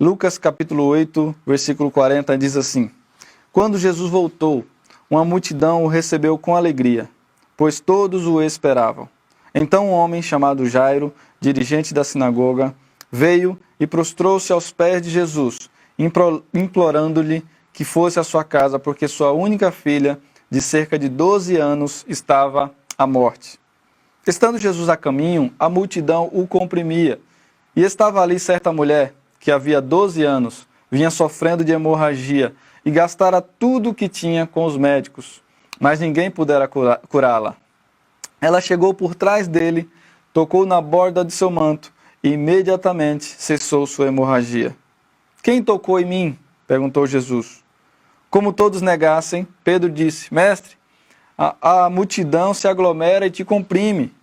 Lucas capítulo 8, versículo 40 diz assim: Quando Jesus voltou, uma multidão o recebeu com alegria, pois todos o esperavam. Então um homem chamado Jairo, dirigente da sinagoga, veio e prostrou-se aos pés de Jesus, implorando-lhe que fosse à sua casa, porque sua única filha, de cerca de 12 anos, estava à morte. Estando Jesus a caminho, a multidão o comprimia, e estava ali certa mulher, que havia 12 anos, vinha sofrendo de hemorragia, e gastara tudo o que tinha com os médicos, mas ninguém pudera curá-la. Ela chegou por trás dele, tocou na borda de seu manto, e imediatamente cessou sua hemorragia. Quem tocou em mim? Perguntou Jesus. Como todos negassem, Pedro disse: Mestre, a multidão se aglomera e te comprime.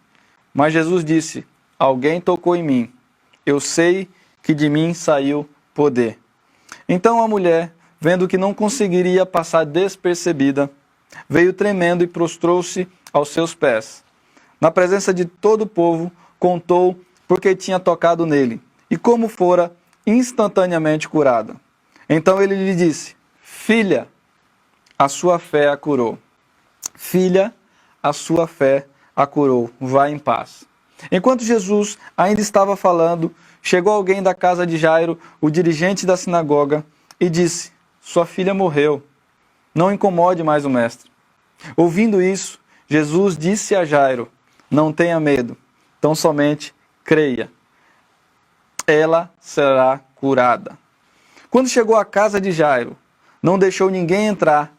Mas Jesus disse: Alguém tocou em mim. Eu sei que de mim saiu poder. Então a mulher, vendo que não conseguiria passar despercebida, veio tremendo e prostrou-se aos seus pés. Na presença de todo o povo, contou porque tinha tocado nele, e como fora instantaneamente curada. Então ele lhe disse: Filha, a sua fé a curou. Filha, a sua fé a curou. Vá em paz. Enquanto Jesus ainda estava falando, chegou alguém da casa de Jairo, o dirigente da sinagoga, e disse: Sua filha morreu. Não incomode mais o mestre. Ouvindo isso, Jesus disse a Jairo: Não tenha medo, tão somente creia. Ela será curada. Quando chegou à casa de Jairo, não deixou ninguém entrar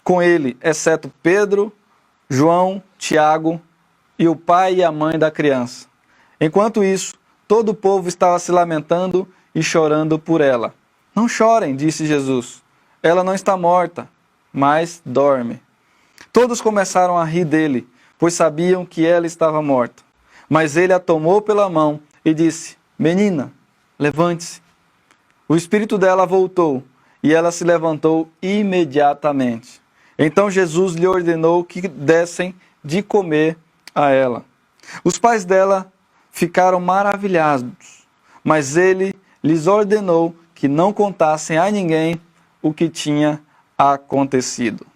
com ele, exceto Pedro, João, Tiago e o pai e a mãe da criança. Enquanto isso, todo o povo estava se lamentando e chorando por ela. Não chorem, disse Jesus. Ela não está morta, mas dorme. Todos começaram a rir dele, pois sabiam que ela estava morta. Mas ele a tomou pela mão e disse: Menina, levante-se. O espírito dela voltou e ela se levantou imediatamente. Então Jesus lhe ordenou que dessem de comer a ela. Os pais dela ficaram maravilhados, mas ele lhes ordenou que não contassem a ninguém o que tinha acontecido.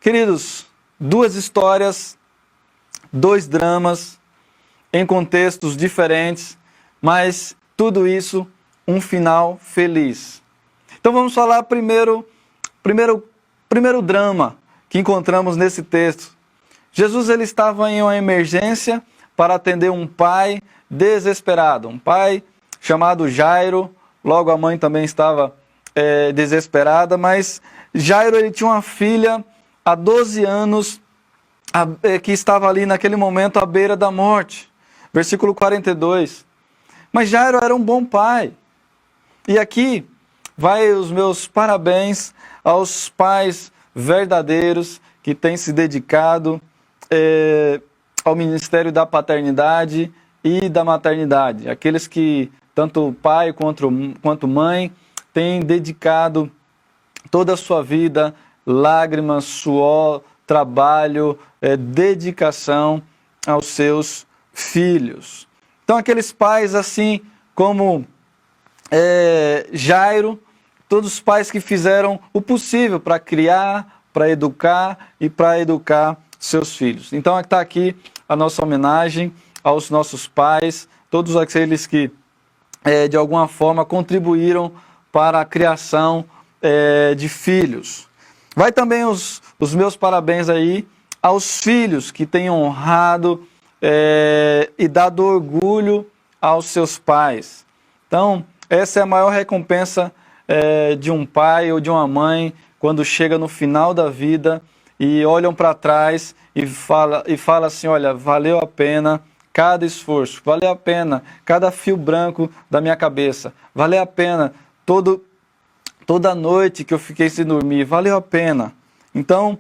Queridos, duas histórias, dois dramas, em contextos diferentes, mas tudo isso um final feliz. Então vamos falar primeiro drama que encontramos nesse texto. Jesus ele estava em uma emergência para atender um pai desesperado, um pai chamado Jairo. Logo a mãe também estava desesperada, mas Jairo ele tinha uma filha há 12 anos que estava ali naquele momento à beira da morte. Versículo 42. Mas Jairo era um bom pai. E aqui vai os meus parabéns aos pais verdadeiros que têm se dedicado ao ministério da paternidade e da maternidade. Aqueles que, tanto pai quanto mãe, têm dedicado toda a sua vida, lágrimas, suor, trabalho, dedicação aos seus filhos. Então aqueles pais assim como Jairo, todos os pais que fizeram o possível para criar, para educar e para educar seus filhos. Então está aqui a nossa homenagem aos nossos pais, todos aqueles que de alguma forma contribuíram para a criação de filhos. Vai também os meus parabéns aí aos filhos que têm honrado e dado orgulho aos seus pais. Então, essa é a maior recompensa de um pai ou de uma mãe quando chega no final da vida e olham para trás e fala assim: olha, valeu a pena cada esforço, valeu a pena cada fio branco da minha cabeça, valeu a pena toda noite que eu fiquei sem dormir, valeu a pena. Então,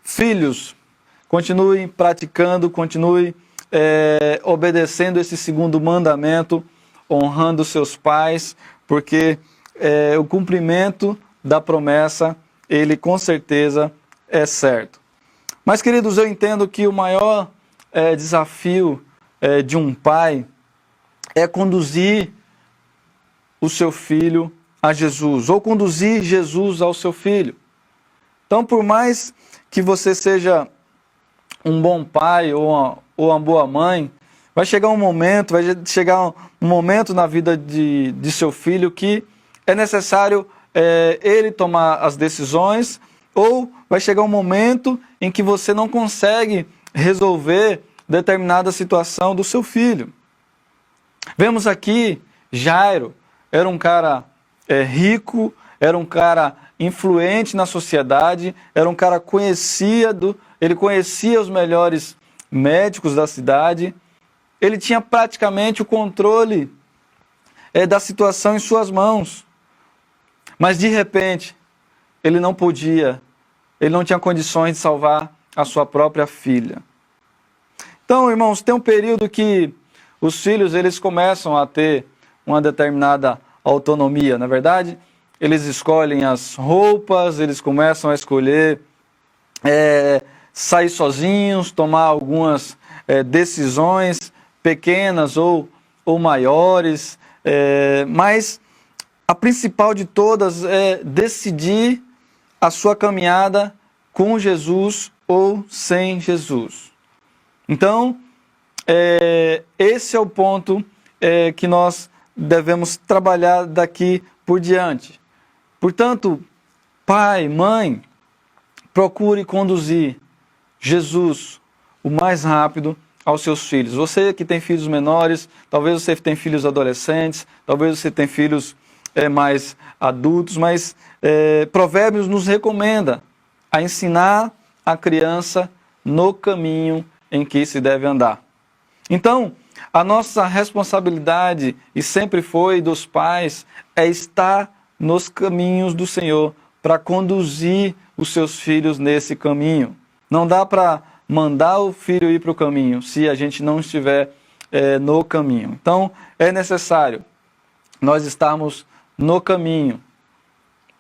filhos, continuem praticando, continuem obedecendo esse segundo mandamento, honrando seus pais, porque o cumprimento da promessa, ele com certeza é certo. Mas, queridos, eu entendo que o maior desafio de um pai é conduzir o seu filho a Jesus, ou conduzir Jesus ao seu filho. Então, por mais que você seja um bom pai ou uma boa mãe, vai chegar um momento na vida de seu filho que é necessário ele tomar as decisões, ou vai chegar um momento em que você não consegue resolver determinada situação do seu filho. Vemos aqui Jairo, era um cara rico, era um cara influente na sociedade, era um cara conhecido, ele conhecia os melhores médicos da cidade, ele tinha praticamente o controle da situação em suas mãos. Mas de repente, ele não tinha condições de salvar a sua própria filha. Então, irmãos, tem um período que os filhos eles começam a ter uma determinada autonomia, na verdade. Eles escolhem as roupas, eles começam a escolher sair sozinhos, tomar algumas decisões pequenas ou maiores, mas a principal de todas é decidir a sua caminhada com Jesus ou sem Jesus. Então, esse é o ponto que nós devemos trabalhar daqui por diante. Portanto, pai, mãe, procure conduzir Jesus o mais rápido aos seus filhos. Você que tem filhos menores, talvez você tenha filhos adolescentes, talvez você tenha filhos mais adultos, mas Provérbios nos recomenda a ensinar a criança no caminho em que se deve andar. Então, a nossa responsabilidade, e sempre foi dos pais, é estar nos caminhos do Senhor para conduzir os seus filhos nesse caminho. Não dá para mandar o filho ir para o caminho se a gente não estiver no caminho. Então, é necessário nós estarmos no caminho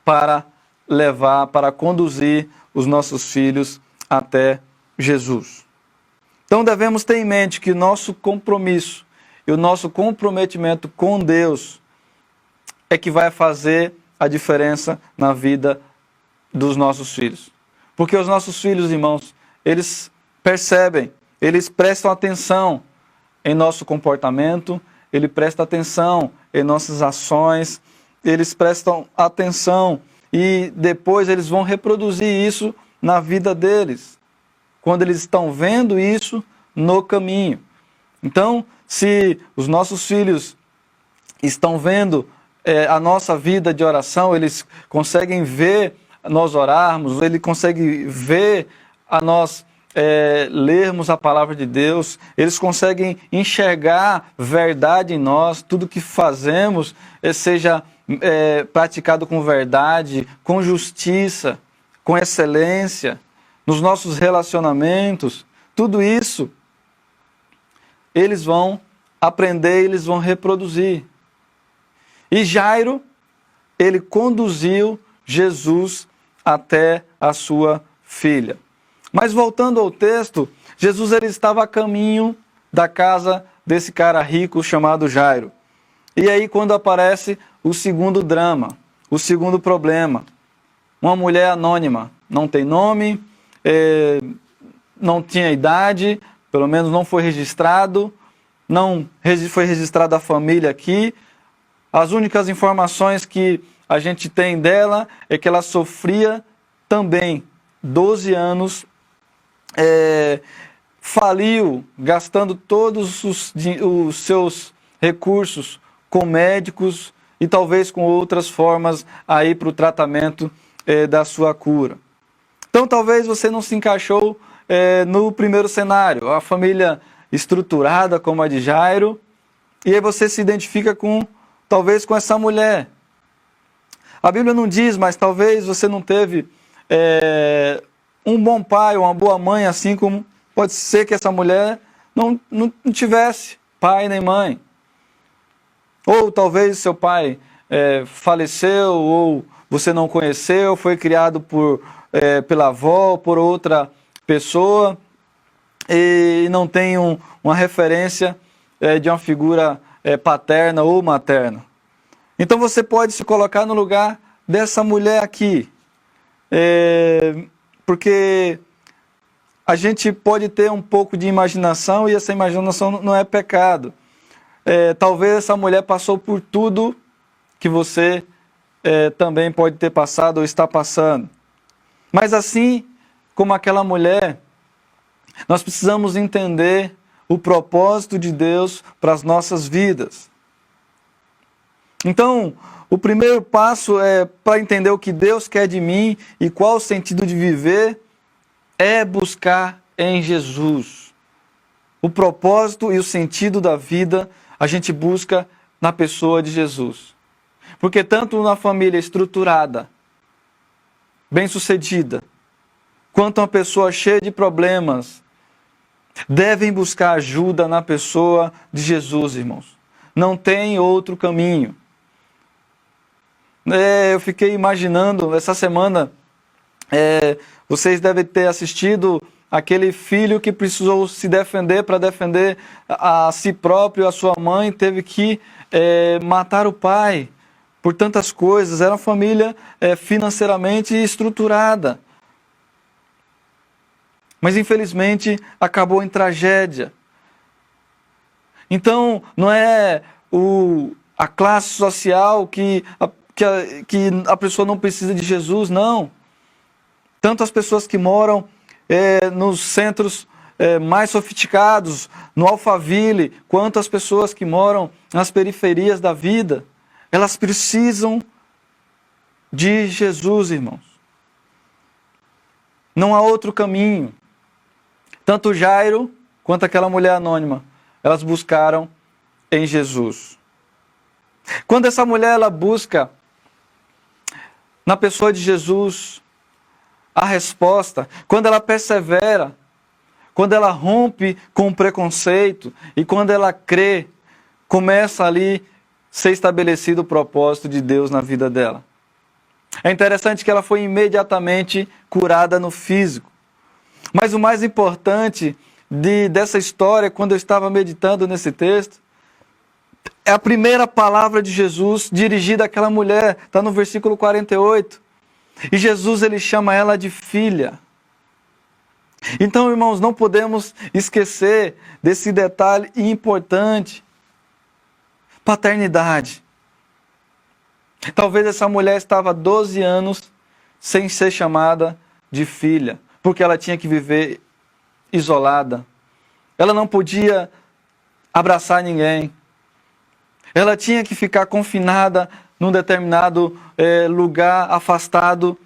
para conduzir os nossos filhos até Jesus. Então devemos ter em mente que o nosso compromisso e o nosso comprometimento com Deus é que vai fazer a diferença na vida dos nossos filhos. Porque os nossos filhos, irmãos, eles percebem, eles prestam atenção em nosso comportamento, eles prestam atenção em nossas ações, eles prestam atenção e depois eles vão reproduzir isso na vida deles, quando eles estão vendo isso no caminho. Então, se os nossos filhos estão vendo a nossa vida de oração, eles conseguem ver nós orarmos, eles conseguem ver a nós lermos a palavra de Deus, eles conseguem enxergar verdade em nós, tudo que fazemos seja praticado com verdade, com justiça, com excelência, nos nossos relacionamentos, tudo isso eles vão aprender, eles vão reproduzir. E Jairo, ele conduziu Jesus até a sua filha. Mas voltando ao texto, Jesus ele estava a caminho da casa desse cara rico chamado Jairo. E aí quando aparece o segundo drama, o segundo problema. Uma mulher anônima, não tem nome, não tinha idade, pelo menos não foi registrado, não foi registrada a família aqui. As únicas informações que a gente tem dela é que ela sofria também 12 anos, faliu, gastando todos os seus recursos com médicos e talvez com outras formas aí para o tratamento da sua cura. Então talvez você não se encaixou no primeiro cenário, a família estruturada como a de Jairo, e aí você se identifica talvez com essa mulher. A Bíblia não diz, mas talvez você não teve um bom pai, uma boa mãe, assim como pode ser que essa mulher não tivesse pai nem mãe. Ou talvez seu pai faleceu, ou você não conheceu, foi criado pela avó, por outra pessoa, e não tem uma referência de uma figura paterna ou materna. Então você pode se colocar no lugar dessa mulher aqui. Porque a gente pode ter um pouco de imaginação e essa imaginação não é pecado. Talvez essa mulher passou por tudo que você também pode ter passado ou está passando. Mas assim como aquela mulher, nós precisamos entender o propósito de Deus para as nossas vidas. Então, o primeiro passo para entender o que Deus quer de mim e qual o sentido de viver é buscar em Jesus. O propósito e o sentido da vida a gente busca na pessoa de Jesus. Porque tanto na família estruturada, bem-sucedida, quanto uma pessoa cheia de problemas, devem buscar ajuda na pessoa de Jesus, irmãos. Não tem outro caminho. Eu fiquei imaginando, essa semana, vocês devem ter assistido aquele filho que precisou se defender para defender a si próprio, a sua mãe, teve que matar o pai por tantas coisas. Era uma família financeiramente estruturada. Mas infelizmente acabou em tragédia. Então não é a classe social que a pessoa não precisa de Jesus, não. Tanto as pessoas que moram nos centros mais sofisticados, no Alphaville, quanto as pessoas que moram nas periferias da vida, elas precisam de Jesus, irmãos. Não há outro caminho. Tanto Jairo quanto aquela mulher anônima, elas buscaram em Jesus. Quando essa mulher ela busca na pessoa de Jesus a resposta, quando ela persevera, quando ela rompe com o preconceito e quando ela crê, começa ali ser estabelecido o propósito de Deus na vida dela. É interessante que ela foi imediatamente curada no físico. Mas o mais importante dessa história, quando eu estava meditando nesse texto, é a primeira palavra de Jesus dirigida àquela mulher. Está no versículo 48. E Jesus ele chama ela de filha. Então, irmãos, não podemos esquecer desse detalhe importante. Paternidade. Talvez essa mulher estava há 12 anos sem ser chamada de filha, porque ela tinha que viver isolada. Ela não podia abraçar ninguém. Ela tinha que ficar confinada num determinado lugar, afastado.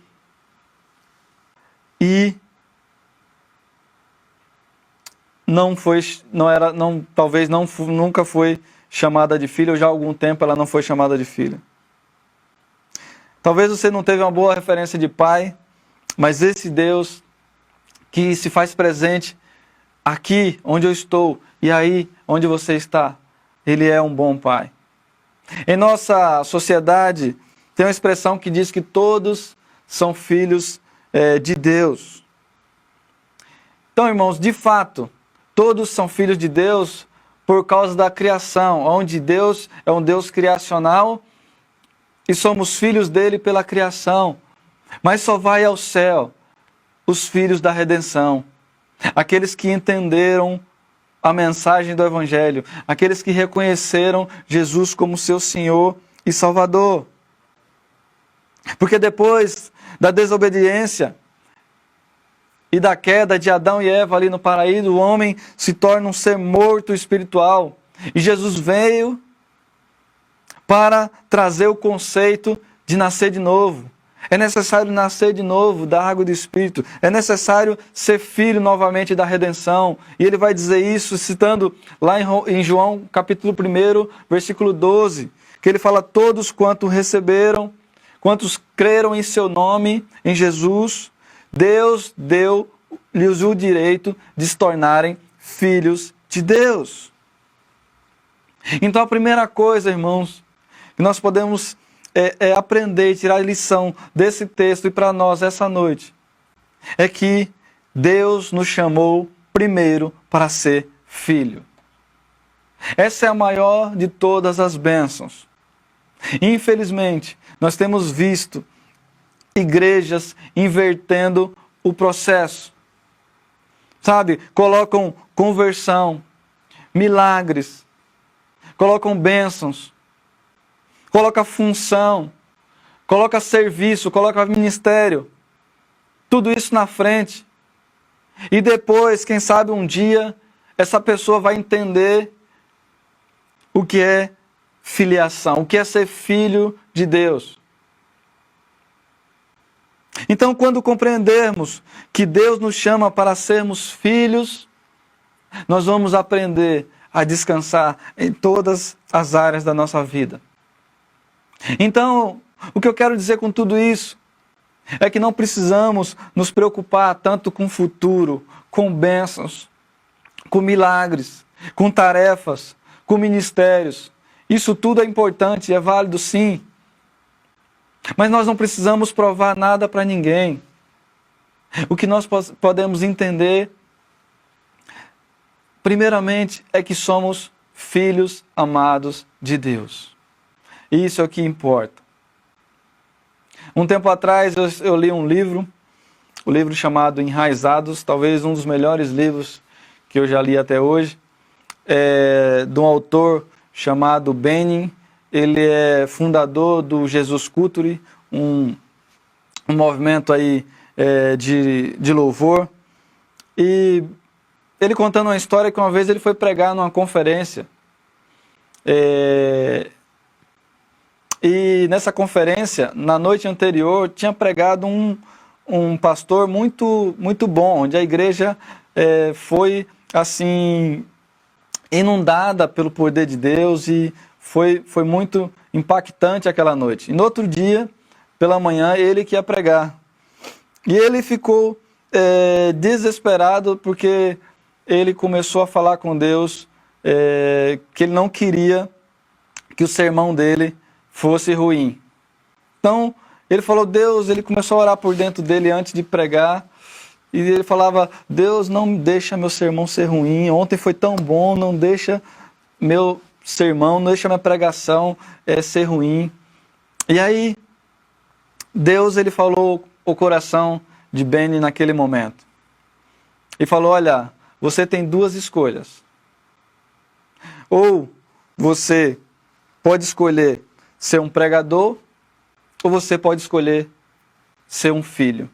E talvez nunca foi chamada de filha, ou já há algum tempo ela não foi chamada de filha. Talvez você não teve uma boa referência de pai, mas esse Deus que se faz presente aqui onde eu estou e aí onde você está, Ele é um bom pai. Em nossa sociedade tem uma expressão que diz que todos são filhos de Deus. Então, irmãos, de fato, todos são filhos de Deus por causa da criação, onde Deus é um Deus criacional e somos filhos dele pela criação. Mas só vai ao céu os filhos da redenção, aqueles que entenderam a mensagem do Evangelho, aqueles que reconheceram Jesus como seu Senhor e Salvador. Porque depois da desobediência e da queda de Adão e Eva ali no paraíso, o homem se torna um ser morto espiritual. E Jesus veio para trazer o conceito de nascer de novo. É necessário nascer de novo da água e do Espírito. É necessário ser filho novamente da redenção. E ele vai dizer isso citando lá em João capítulo 1, versículo 12, que ele fala: todos quanto receberam, quantos creram em seu nome, em Jesus, Deus deu-lhes o direito de se tornarem filhos de Deus. Então a primeira coisa, irmãos, que nós podemos aprender e tirar lição desse texto e para nós essa noite, é que Deus nos chamou primeiro para ser filho. Essa é a maior de todas as bênçãos. Infelizmente, nós temos visto igrejas invertendo o processo. Sabe? Colocam conversão, milagres, colocam bênçãos, coloca função, coloca serviço, coloca ministério. Tudo isso na frente. E depois, quem sabe um dia, essa pessoa vai entender o que é filiação, o que é ser filho de Deus. Então, quando compreendermos que Deus nos chama para sermos filhos, nós vamos aprender a descansar em todas as áreas da nossa vida. Então, o que eu quero dizer com tudo isso é que não precisamos nos preocupar tanto com o futuro, com bênçãos, com milagres, com tarefas, com ministérios. Isso tudo é importante e é válido, sim. Mas nós não precisamos provar nada para ninguém. O que nós podemos entender, primeiramente, é que somos filhos amados de Deus. Isso é o que importa. Um tempo atrás eu li um livro, o livro chamado Enraizados, talvez um dos melhores livros que eu já li até hoje, de um autor chamado Benny. Ele é fundador do Jesus Culture, um movimento aí de louvor. E ele contando uma história que uma vez ele foi pregar numa conferência. E nessa conferência, na noite anterior, tinha pregado um pastor muito, muito bom, onde a igreja foi assim inundada pelo poder de Deus e foi muito impactante aquela noite. E no outro dia, pela manhã, ele que ia pregar. E ele ficou desesperado porque ele começou a falar com Deus que ele não queria que o sermão dele fosse ruim. Então, ele falou, Deus, ele começou a orar por dentro dele antes de pregar, e ele falava, Deus, não deixa meu sermão ser ruim, ontem foi tão bom, não deixa meu sermão, não deixa minha pregação ser ruim. E aí, Deus, ele falou o coração de Benny naquele momento. E falou, olha, você tem duas escolhas. Ou você pode escolher ser um pregador, ou você pode escolher ser um filho.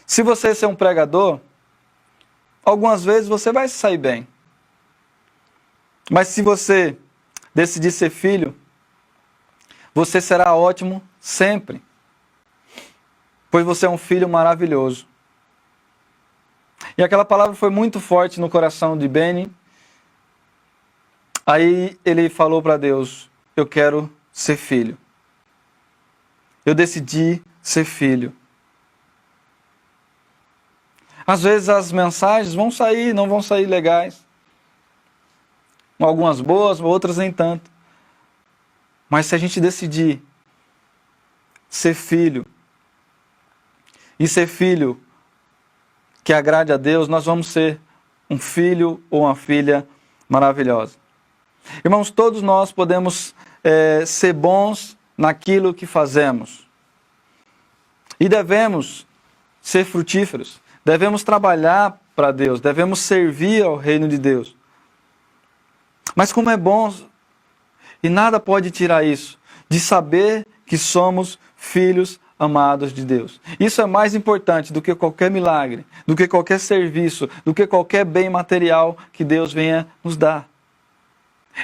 Se você ser um pregador, algumas vezes você vai sair bem. Mas se você decidir ser filho, você será ótimo sempre. Pois você é um filho maravilhoso. E aquela palavra foi muito forte no coração de Benny. Aí ele falou para Deus, eu quero ser filho. Eu decidi ser filho. Às vezes as mensagens vão sair, não vão sair legais. Algumas boas, outras nem tanto. Mas se a gente decidir ser filho, e ser filho que agrade a Deus, nós vamos ser um filho ou uma filha maravilhosa. Irmãos, todos nós podemos ser bons naquilo que fazemos. E devemos ser frutíferos. Devemos trabalhar para Deus. Devemos servir ao reino de Deus. Mas como é bom, e nada pode tirar isso, de saber que somos filhos amados de Deus. Isso é mais importante do que qualquer milagre, do que qualquer serviço, do que qualquer bem material que Deus venha nos dar.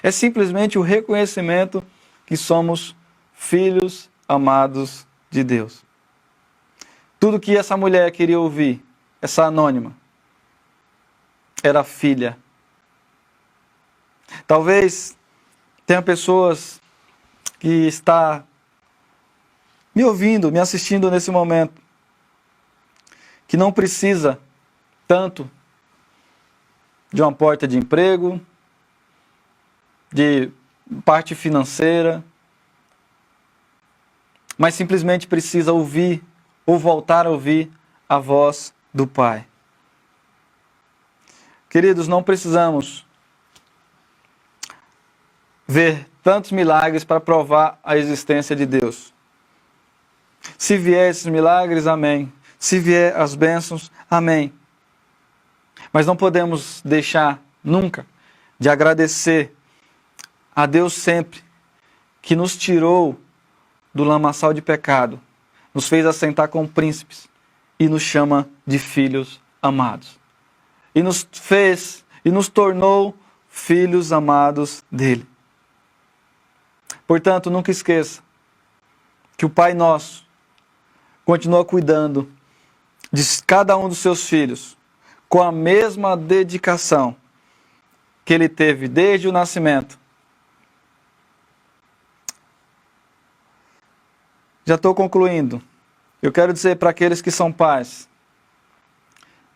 É simplesmente o reconhecimento que somos filhos amados de Deus. Tudo que essa mulher queria ouvir, essa anônima, era filha. Talvez tenha pessoas que estão me ouvindo, me assistindo nesse momento, que não precisa tanto de uma porta de emprego, de parte financeira, mas simplesmente precisa ouvir ou voltar a ouvir a voz do Pai. Queridos, não precisamos ver tantos milagres para provar a existência de Deus. Se vier esses milagres, amém. Se vier as bênçãos, amém. Mas não podemos deixar nunca de agradecer a Deus sempre que nos tirou do lamaçal de pecado, nos fez assentar com príncipes e nos chama de filhos amados. E nos fez e nos tornou filhos amados dele. Portanto, nunca esqueça que o Pai Nosso continua cuidando de cada um dos seus filhos com a mesma dedicação que ele teve desde o nascimento. Já estou concluindo. Eu quero dizer para aqueles que são pais,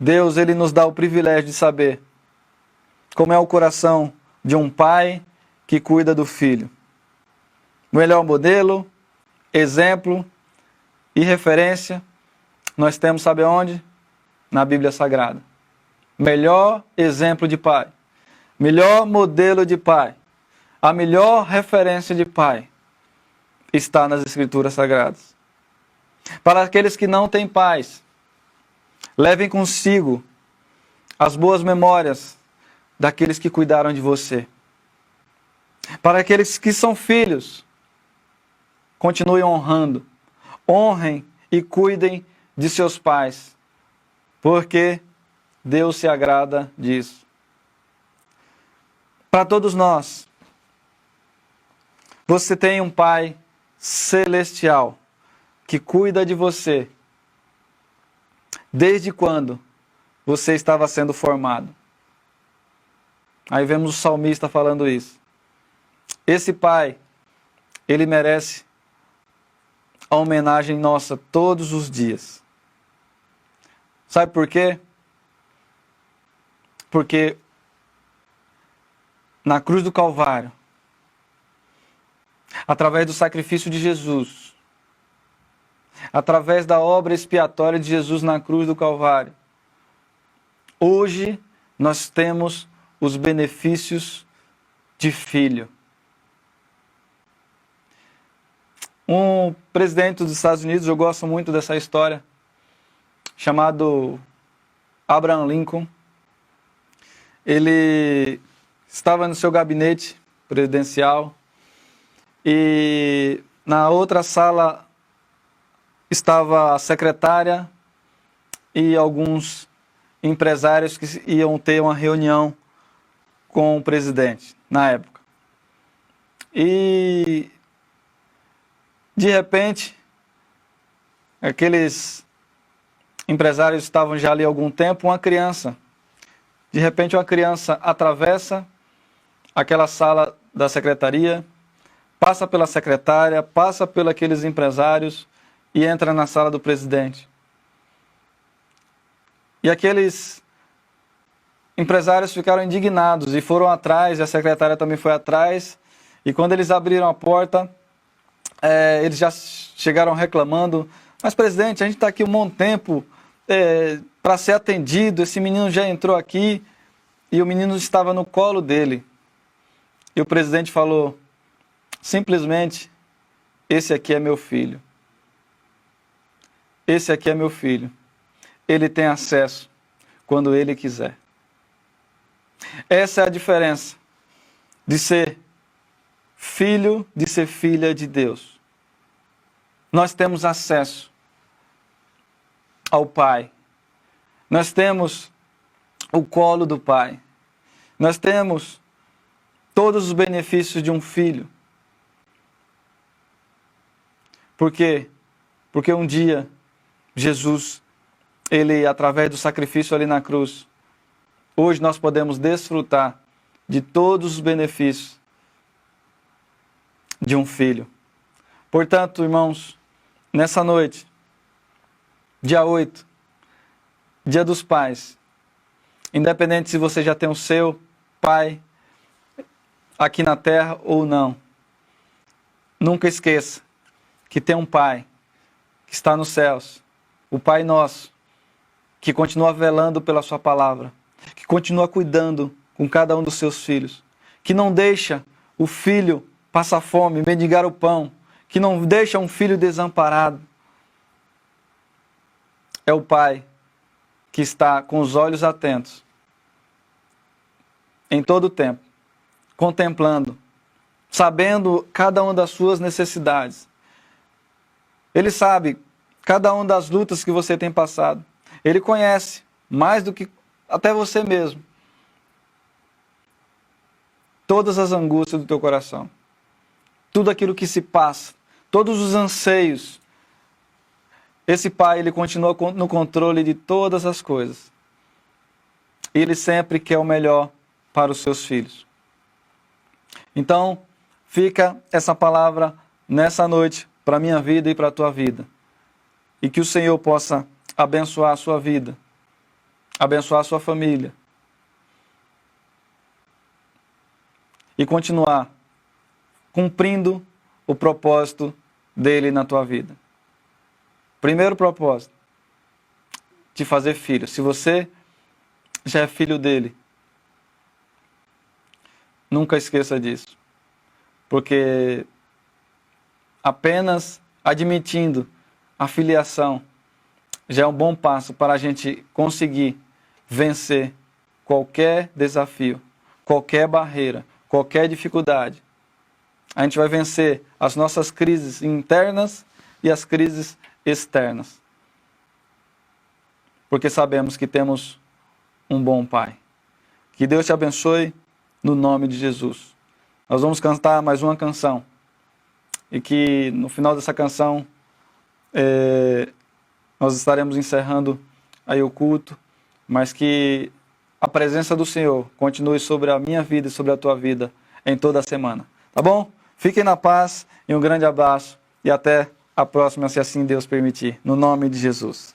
Deus, ele nos dá o privilégio de saber como é o coração de um pai que cuida do filho. O melhor modelo, exemplo e referência nós temos, sabe onde? Na Bíblia Sagrada. Melhor exemplo de pai, melhor modelo de pai, a melhor referência de pai está nas Escrituras Sagradas. Para aqueles que não têm pais, levem consigo as boas memórias daqueles que cuidaram de você. Para aqueles que são filhos, continuem honrando, honrem e cuidem de seus pais, porque Deus se agrada disso. Para todos nós, você tem um Pai celestial que cuida de você desde quando você estava sendo formado. Aí vemos o salmista falando isso. Esse Pai, ele merece a homenagem nossa todos os dias. Sabe por quê? Porque na cruz do Calvário, através do sacrifício de Jesus, através da obra expiatória de Jesus na cruz do Calvário, hoje nós temos os benefícios de filho. Um presidente dos Estados Unidos, eu gosto muito dessa história, chamado Abraham Lincoln. Ele estava no seu gabinete presidencial e na outra sala estava a secretária e alguns empresários que iam ter uma reunião com o presidente na época. E de repente, aqueles empresários estavam já ali há algum tempo, de repente uma criança atravessa aquela sala da secretaria, passa pela secretária, passa pelos aqueles empresários e entra na sala do presidente. E aqueles empresários ficaram indignados e foram atrás, e a secretária também foi atrás, e quando eles abriram a porta, eles já chegaram reclamando: mas presidente, a gente está aqui um monte de tempo para ser atendido, esse menino já entrou aqui, e o menino estava no colo dele. E o presidente falou simplesmente: esse aqui é meu filho. Esse aqui é meu filho. Ele tem acesso quando ele quiser. Essa é a diferença de ser filho, de ser filha de Deus. Nós temos acesso ao Pai. Nós temos o colo do Pai. Nós temos todos os benefícios de um filho. Por quê? Porque um dia Jesus, ele, através do sacrifício ali na cruz, hoje nós podemos desfrutar de todos os benefícios de um filho. Portanto, irmãos, nessa noite, dia 8, dia dos pais, independente se você já tem o seu pai aqui na terra ou não, nunca esqueça que tem um Pai que está nos céus, o Pai nosso, que continua velando pela sua palavra, que continua cuidando com cada um dos seus filhos, que não deixa o filho passa fome, mendigar o pão, que não deixa um filho desamparado. É o pai que está com os olhos atentos, em todo o tempo, contemplando, sabendo cada uma das suas necessidades. Ele sabe cada uma das lutas que você tem passado. Ele conhece mais do que até você mesmo todas as angústias do teu coração, tudo aquilo que se passa, todos os anseios. Esse pai, ele continua no controle de todas as coisas. E ele sempre quer o melhor para os seus filhos. Então, fica essa palavra nessa noite para a minha vida e para a tua vida. E que o Senhor possa abençoar a sua vida, abençoar a sua família. E continuar cumprindo o propósito dele na tua vida. Primeiro propósito, te fazer filho. Se você já é filho dele, nunca esqueça disso. Porque apenas admitindo a filiação já é um bom passo para a gente conseguir vencer qualquer desafio, qualquer barreira, qualquer dificuldade. A gente vai vencer as nossas crises internas e as crises externas. Porque sabemos que temos um bom Pai. Que Deus te abençoe no nome de Jesus. Nós vamos cantar mais uma canção. E que no final dessa canção nós estaremos encerrando aí o culto. Mas que a presença do Senhor continue sobre a minha vida e sobre a tua vida em toda a semana. Tá bom? Fiquem na paz e um grande abraço. E até a próxima, se assim Deus permitir. No nome de Jesus.